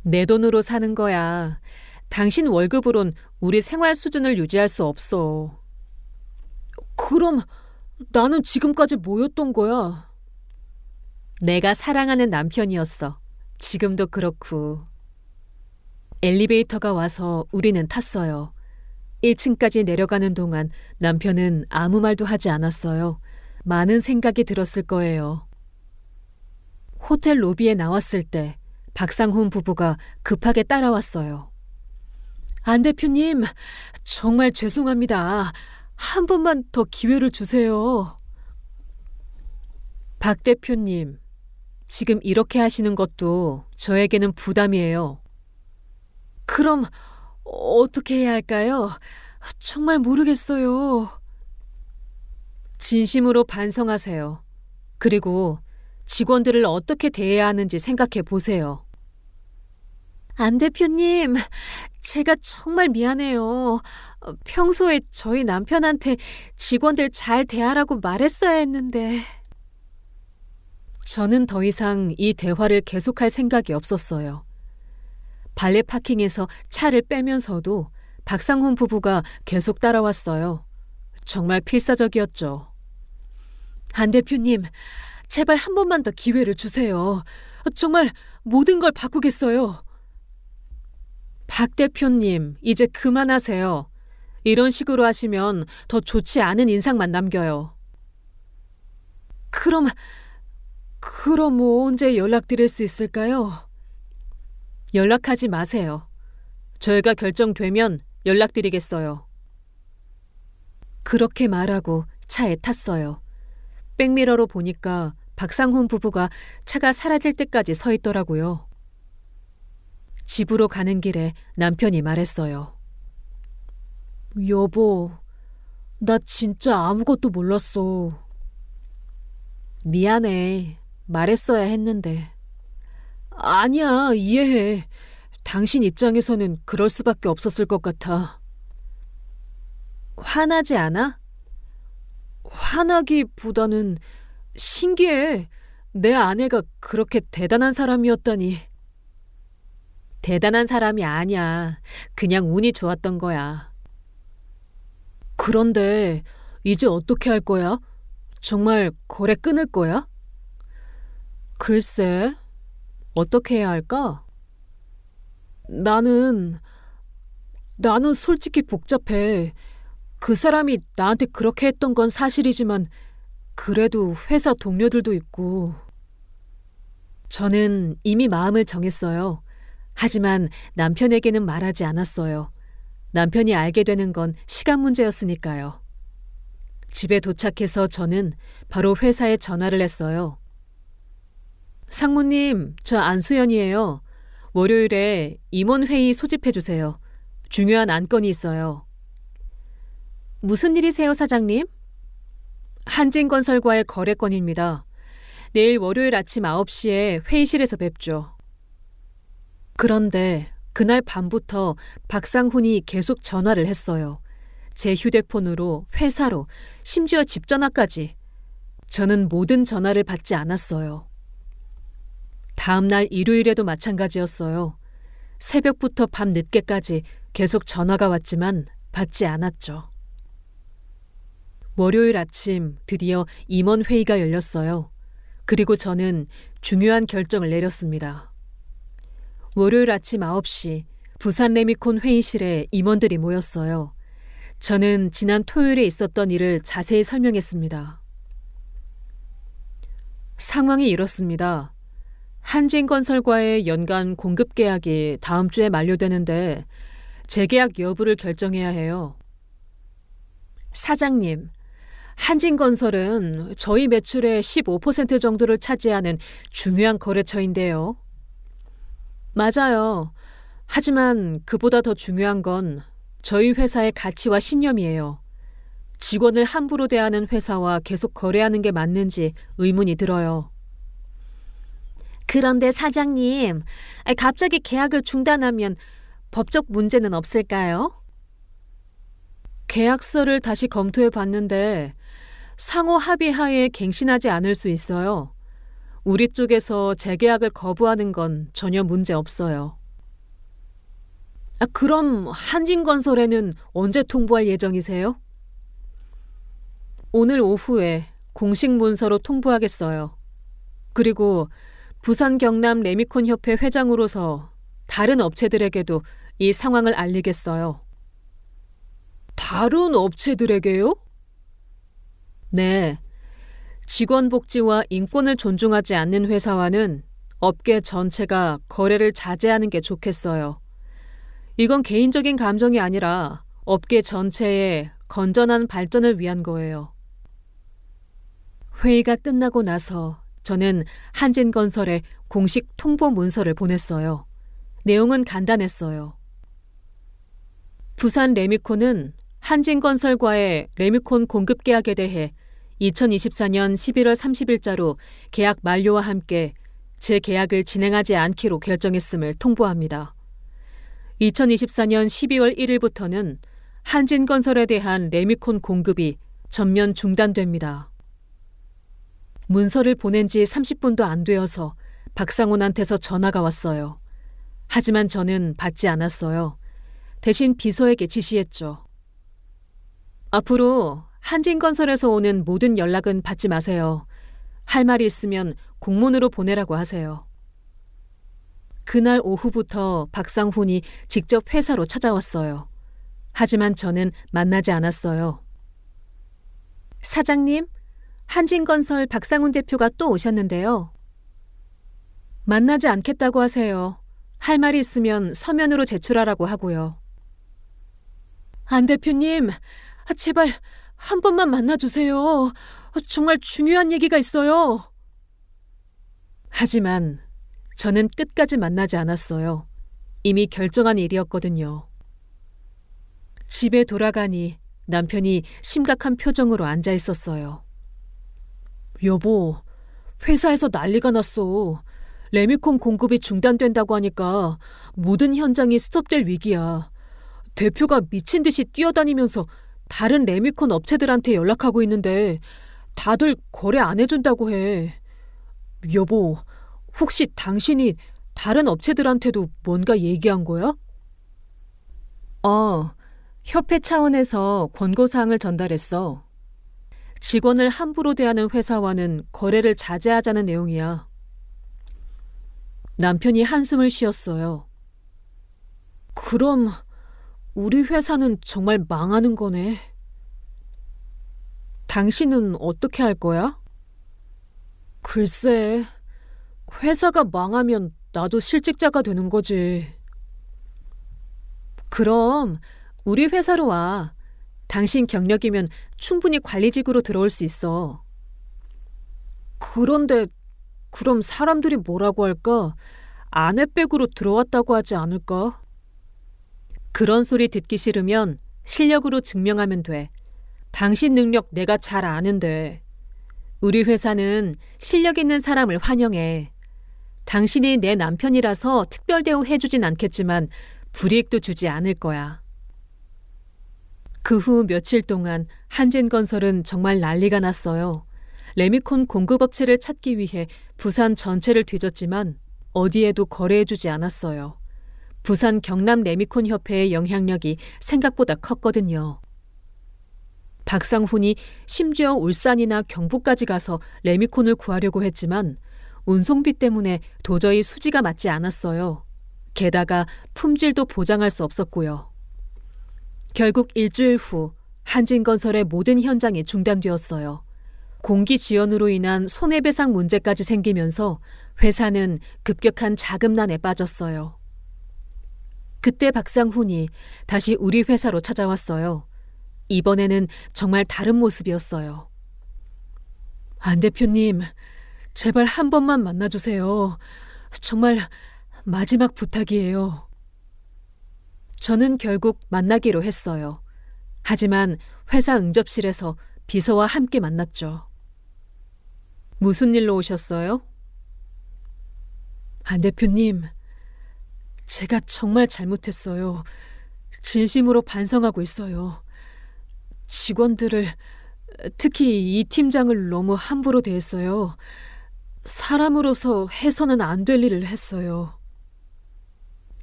내 돈으로 사는 거야. 당신 월급으론 우리 생활 수준을 유지할 수 없어. 그럼 나는 지금까지 뭐였던 거야? 내가 사랑하는 남편이었어. 지금도 그렇고. 엘리베이터가 와서 우리는 탔어요. 1층까지 내려가는 동안 남편은 아무 말도 하지 않았어요. 많은 생각이 들었을 거예요. 호텔 로비에 나왔을 때 박상훈 부부가 급하게 따라왔어요. 안 대표님, 정말 죄송합니다. 한 번만 더 기회를 주세요. 박 대표님, 지금 이렇게 하시는 것도 저에게는 부담이에요. 그럼 어떻게 해야 할까요? 정말 모르겠어요. 진심으로 반성하세요. 그리고 직원들을 어떻게 대해야 하는지 생각해 보세요. 안 대표님, 제가 정말 미안해요. 평소에 저희 남편한테 직원들 잘 대하라고 말했어야 했는데. 저는 더 이상 이 대화를 계속할 생각이 없었어요. 발레 파킹에서 차를 빼면서도 박상훈 부부가 계속 따라왔어요. 정말 필사적이었죠. 안 대표님, 제발 한 번만 더 기회를 주세요. 정말 모든 걸 바꾸겠어요. 박 대표님, 이제 그만하세요. 이런 식으로 하시면 더 좋지 않은 인상만 남겨요. 그럼 언제 연락드릴 수 있을까요? 연락하지 마세요. 저희가 결정되면 연락드리겠어요. 그렇게 말하고 차에 탔어요. 백미러로 보니까 박상훈 부부가 차가 사라질 때까지 서 있더라고요. 집으로 가는 길에 남편이 말했어요. 여보, 나 진짜 아무것도 몰랐어. 미안해. 말했어야 했는데. 아니야, 이해해. 당신 입장에서는 그럴 수밖에 없었을 것 같아. 화나지 않아? 화나기보다는 신기해. 내 아내가 그렇게 대단한 사람이었다니. 대단한 사람이 아니야. 그냥 운이 좋았던 거야. 그런데 이제 어떻게 할 거야? 정말 거래 끊을 거야? 글쎄, 어떻게 해야 할까? 나는 솔직히 복잡해. 그 사람이 나한테 그렇게 했던 건 사실이지만 그래도 회사 동료들도 있고. 저는 이미 마음을 정했어요. 하지만 남편에게는 말하지 않았어요. 남편이 알게 되는 건 시간 문제였으니까요. 집에 도착해서 저는 바로 회사에 전화를 했어요. 상무님, 저 안수연이에요. 월요일에 임원회의 소집해 주세요. 중요한 안건이 있어요. 무슨 일이세요, 사장님? 한진건설과의 거래건입니다. 내일 월요일 아침 9시에 회의실에서 뵙죠. 그런데 그날 밤부터 박상훈이 계속 전화를 했어요. 제 휴대폰으로, 회사로, 심지어 집 전화까지. 저는 모든 전화를 받지 않았어요. 다음 날 일요일에도 마찬가지였어요. 새벽부터 밤 늦게까지 계속 전화가 왔지만 받지 않았죠. 월요일 아침 드디어 임원회의가 열렸어요. 그리고 저는 중요한 결정을 내렸습니다. 월요일 아침 9시 부산 레미콘 회의실에 임원들이 모였어요. 저는 지난 토요일에 있었던 일을 자세히 설명했습니다. 상황이 이렇습니다. 한진건설과의 연간 공급 계약이 다음 주에 만료되는데 재계약 여부를 결정해야 해요. 사장님, 한진건설은 저희 매출의 15% 정도를 차지하는 중요한 거래처인데요. 맞아요. 하지만 그보다 더 중요한 건 저희 회사의 가치와 신념이에요. 직원을 함부로 대하는 회사와 계속 거래하는 게 맞는지 의문이 들어요. 그런데 사장님, 갑자기 계약을 중단하면 법적 문제는 없을까요? 계약서를 다시 검토해 봤는데 상호 합의하에 갱신하지 않을 수 있어요. 우리 쪽에서 재계약을 거부하는 건 전혀 문제 없어요. 그럼 한진건설에는 언제 통보할 예정이세요? 오늘 오후에 공식 문서로 통보하겠어요. 그리고 부산 경남 레미콘 협회 회장으로서 다른 업체들에게도 이 상황을 알리겠어요. 다른 업체들에게요? 네. 직원 복지와 인권을 존중하지 않는 회사와는 업계 전체가 거래를 자제하는 게 좋겠어요. 이건 개인적인 감정이 아니라 업계 전체의 건전한 발전을 위한 거예요. 회의가 끝나고 나서 저는 한진건설에 공식 통보 문서를 보냈어요. 내용은 간단했어요. 부산 레미콘은 한진건설과의 레미콘 공급 계약에 대해 2024년 11월 30일자로 계약 만료와 함께 재계약을 진행하지 않기로 결정했음을 통보합니다. 2024년 12월 1일부터는 한진건설에 대한 레미콘 공급이 전면 중단됩니다. 문서를 보낸 지 30분도 안 되어서 박상훈한테서 전화가 왔어요. 하지만 저는 받지 않았어요. 대신 비서에게 지시했죠. 앞으로 한진건설에서 오는 모든 연락은 받지 마세요. 할 말이 있으면 공문으로 보내라고 하세요. 그날 오후부터 박상훈이 직접 회사로 찾아왔어요. 하지만 저는 만나지 않았어요. 사장님, 한진건설 박상훈 대표가 또 오셨는데요. 만나지 않겠다고 하세요. 할 말이 있으면 서면으로 제출하라고 하고요. 안 대표님, 제발 한 번만 만나주세요. 정말 중요한 얘기가 있어요. 하지만 저는 끝까지 만나지 않았어요. 이미 결정한 일이었거든요. 집에 돌아가니 남편이 심각한 표정으로 앉아 있었어요. 여보, 회사에서 난리가 났어. 레미콘 공급이 중단된다고 하니까 모든 현장이 스톱될 위기야. 대표가 미친 듯이 뛰어다니면서 다른 레미콘 업체들한테 연락하고 있는데 다들 거래 안 해준다고 해. 여보, 혹시 당신이 다른 업체들한테도 뭔가 얘기한 거야? 협회 차원에서 권고사항을 전달했어. 직원을 함부로 대하는 회사와는 거래를 자제하자는 내용이야. 남편이 한숨을 쉬었어요. 그럼 우리 회사는 정말 망하는 거네. 당신은 어떻게 할 거야? 글쎄, 회사가 망하면 나도 실직자가 되는 거지. 그럼 우리 회사로 와. 당신 경력이면 충분히 관리직으로 들어올 수 있어. 그런데 그럼 사람들이 뭐라고 할까? 아내백으로 들어왔다고 하지 않을까? 그런 소리 듣기 싫으면 실력으로 증명하면 돼. 당신 능력 내가 잘 아는데. 우리 회사는 실력 있는 사람을 환영해. 당신이 내 남편이라서 특별 대우해주진 않겠지만 불이익도 주지 않을 거야. 그 후 며칠 동안 한진건설은 정말 난리가 났어요. 레미콘 공급업체를 찾기 위해 부산 전체를 뒤졌지만 어디에도 거래해주지 않았어요. 부산 경남 레미콘 협회의 영향력이 생각보다 컸거든요. 박상훈이 심지어 울산이나 경북까지 가서 레미콘을 구하려고 했지만 운송비 때문에 도저히 수지가 맞지 않았어요. 게다가 품질도 보장할 수 없었고요. 결국 일주일 후 한진건설의 모든 현장이 중단되었어요. 공기 지연으로 인한 손해배상 문제까지 생기면서 회사는 급격한 자금난에 빠졌어요. 그때 박상훈이 다시 우리 회사로 찾아왔어요. 이번에는 정말 다른 모습이었어요. 안 대표님, 제발 한 번만 만나주세요. 정말 마지막 부탁이에요. 저는 결국 만나기로 했어요. 하지만 회사 응접실에서 비서와 함께 만났죠. 무슨 일로 오셨어요? 안 대표님, 제가 정말 잘못했어요. 진심으로 반성하고 있어요. 직원들을, 특히 이 팀장을 너무 함부로 대했어요. 사람으로서 해서는 안 될 일을 했어요.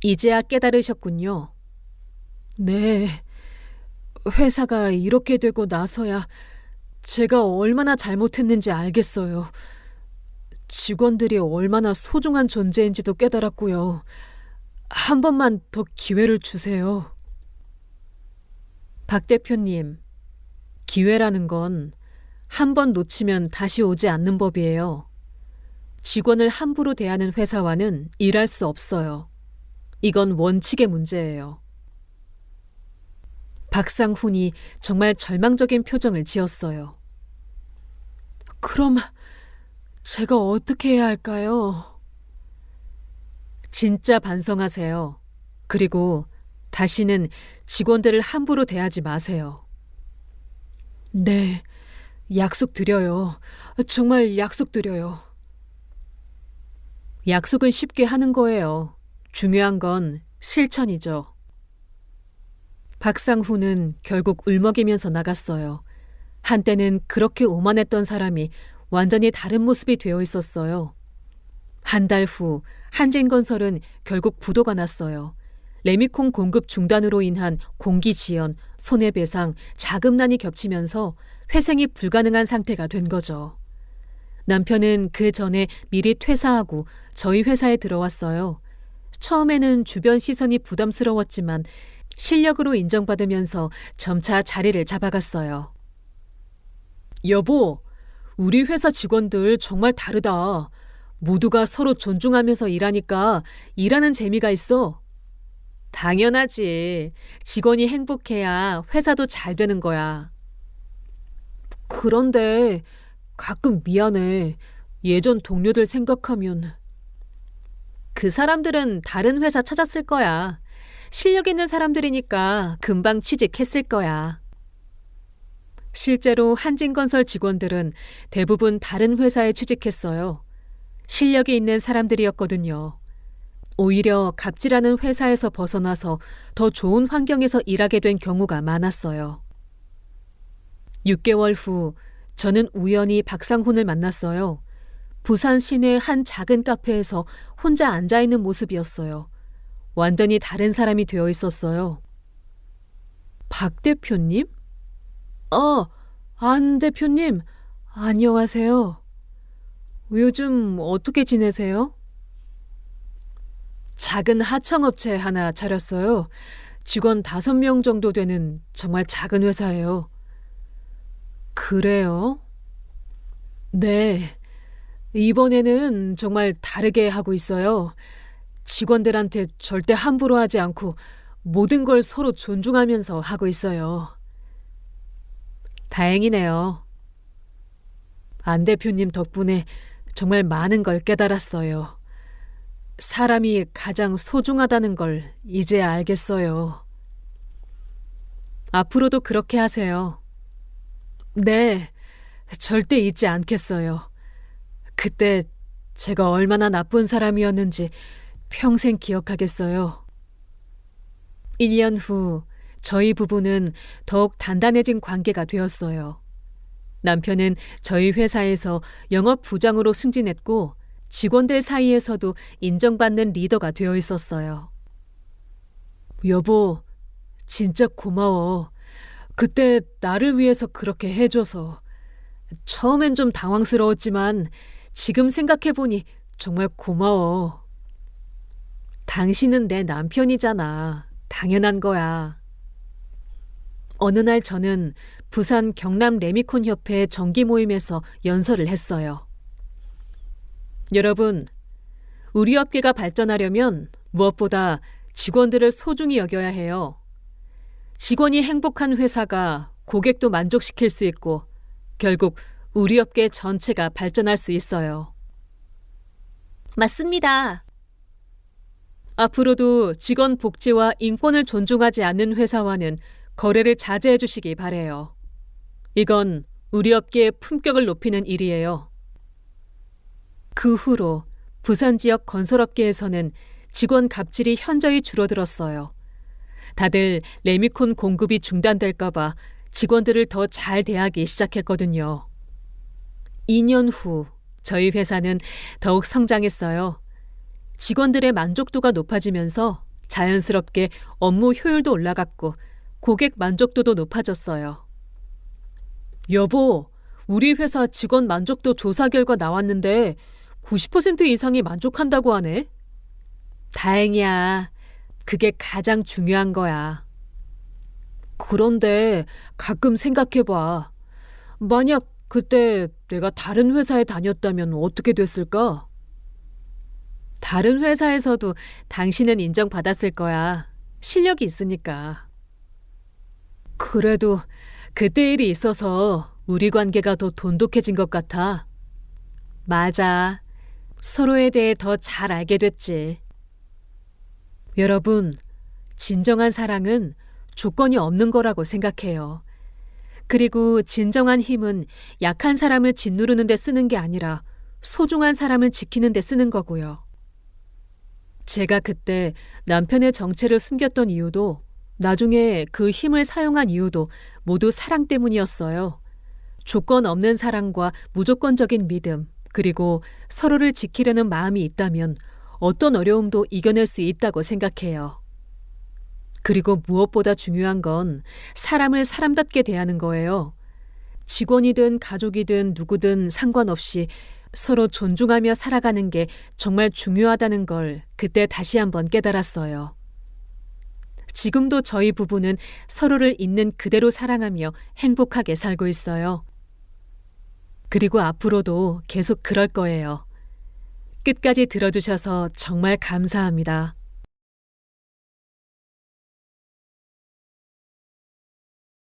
이제야 깨달으셨군요. 네, 회사가 이렇게 되고 나서야 제가 얼마나 잘못했는지 알겠어요. 직원들이 얼마나 소중한 존재인지도 깨달았고요. 한 번만 더 기회를 주세요. 박 대표님, 기회라는 건 한 번 놓치면 다시 오지 않는 법이에요. 직원을 함부로 대하는 회사와는 일할 수 없어요. 이건 원칙의 문제예요. 박상훈이 정말 절망적인 표정을 지었어요. 그럼 제가 어떻게 해야 할까요? 진짜 반성하세요. 그리고 다시는 직원들을 함부로 대하지 마세요. 네, 약속드려요. 정말 약속드려요. 약속은 쉽게 하는 거예요. 중요한 건 실천이죠. 박상훈은 결국 울먹이면서 나갔어요. 한때는 그렇게 오만했던 사람이 완전히 다른 모습이 되어 있었어요. 한 달 후 한진건설은 결국 부도가 났어요. 레미콘 공급 중단으로 인한 공기 지연, 손해배상, 자금난이 겹치면서 회생이 불가능한 상태가 된 거죠. 남편은 그 전에 미리 퇴사하고 저희 회사에 들어왔어요. 처음에는 주변 시선이 부담스러웠지만 실력으로 인정받으면서 점차 자리를 잡아갔어요. 여보, 우리 회사 직원들 정말 다르다. 모두가 서로 존중하면서 일하니까 일하는 재미가 있어. 당연하지. 직원이 행복해야 회사도 잘 되는 거야. 그런데 가끔 미안해. 예전 동료들 생각하면. 그 사람들은 다른 회사 찾았을 거야. 실력 있는 사람들이니까 금방 취직했을 거야. 실제로 한진건설 직원들은 대부분 다른 회사에 취직했어요. 실력이 있는 사람들이었거든요. 오히려 갑질하는 회사에서 벗어나서 더 좋은 환경에서 일하게 된 경우가 많았어요. 6개월 후 저는 우연히 박상훈을 만났어요. 부산 시내 한 작은 카페에서 혼자 앉아있는 모습이었어요. 완전히 다른 사람이 되어 있었어요. 박 대표님? 안 대표님, 안녕하세요. 요즘 어떻게 지내세요? 작은 하청업체 하나 차렸어요. 직원 5명 정도 되는 정말 작은 회사예요. 그래요? 네. 이번에는 정말 다르게 하고 있어요. 직원들한테 절대 함부로 하지 않고 모든 걸 서로 존중하면서 하고 있어요. 다행이네요. 안 대표님 덕분에 정말 많은 걸 깨달았어요. 사람이 가장 소중하다는 걸 이제야 알겠어요. 앞으로도 그렇게 하세요. 네, 절대 잊지 않겠어요. 그때 제가 얼마나 나쁜 사람이었는지 평생 기억하겠어요. 1년 후 저희 부부는 더욱 단단해진 관계가 되었어요. 남편은 저희 회사에서 영업부장으로 승진했고 직원들 사이에서도 인정받는 리더가 되어 있었어요. 여보, 진짜 고마워. 그때 나를 위해서 그렇게 해줘서. 처음엔 좀 당황스러웠지만 지금 생각해보니 정말 고마워. 당신은 내 남편이잖아. 당연한 거야. 어느 날 저는 부산 경남 레미콘 협회 정기 모임에서 연설을 했어요. 여러분, 우리 업계가 발전하려면 무엇보다 직원들을 소중히 여겨야 해요. 직원이 행복한 회사가 고객도 만족시킬 수 있고 결국 우리 업계 전체가 발전할 수 있어요. 맞습니다. 앞으로도 직원 복지와 인권을 존중하지 않는 회사와는 거래를 자제해 주시기 바래요. 이건 우리 업계의 품격을 높이는 일이에요. 그 후로 부산 지역 건설업계에서는 직원 갑질이 현저히 줄어들었어요. 다들 레미콘 공급이 중단될까 봐 직원들을 더 잘 대하기 시작했거든요. 2년 후 저희 회사는 더욱 성장했어요. 직원들의 만족도가 높아지면서 자연스럽게 업무 효율도 올라갔고 고객 만족도도 높아졌어요. 여보, 우리 회사 직원 만족도 조사 결과 나왔는데 90% 이상이 만족한다고 하네. 다행이야. 그게 가장 중요한 거야. 그런데 가끔 생각해봐. 만약 그때 내가 다른 회사에 다녔다면 어떻게 됐을까? 다른 회사에서도 당신은 인정받았을 거야. 실력이 있으니까. 그래도 그때 일이 있어서 우리 관계가 더 돈독해진 것 같아. 맞아. 서로에 대해 더 잘 알게 됐지. 여러분, 진정한 사랑은 조건이 없는 거라고 생각해요. 그리고 진정한 힘은 약한 사람을 짓누르는 데 쓰는 게 아니라 소중한 사람을 지키는 데 쓰는 거고요. 제가 그때 남편의 정체를 숨겼던 이유도 나중에 그 힘을 사용한 이유도 모두 사랑 때문이었어요. 조건 없는 사랑과 무조건적인 믿음, 그리고 서로를 지키려는 마음이 있다면 어떤 어려움도 이겨낼 수 있다고 생각해요. 그리고 무엇보다 중요한 건 사람을 사람답게 대하는 거예요. 직원이든 가족이든 누구든 상관없이 서로 존중하며 살아가는 게 정말 중요하다는 걸 그때 다시 한번 깨달았어요. 지금도 저희 부부는 서로를 있는 그대로 사랑하며 행복하게 살고 있어요. 그리고 앞으로도 계속 그럴 거예요. 끝까지 들어주셔서 정말 감사합니다.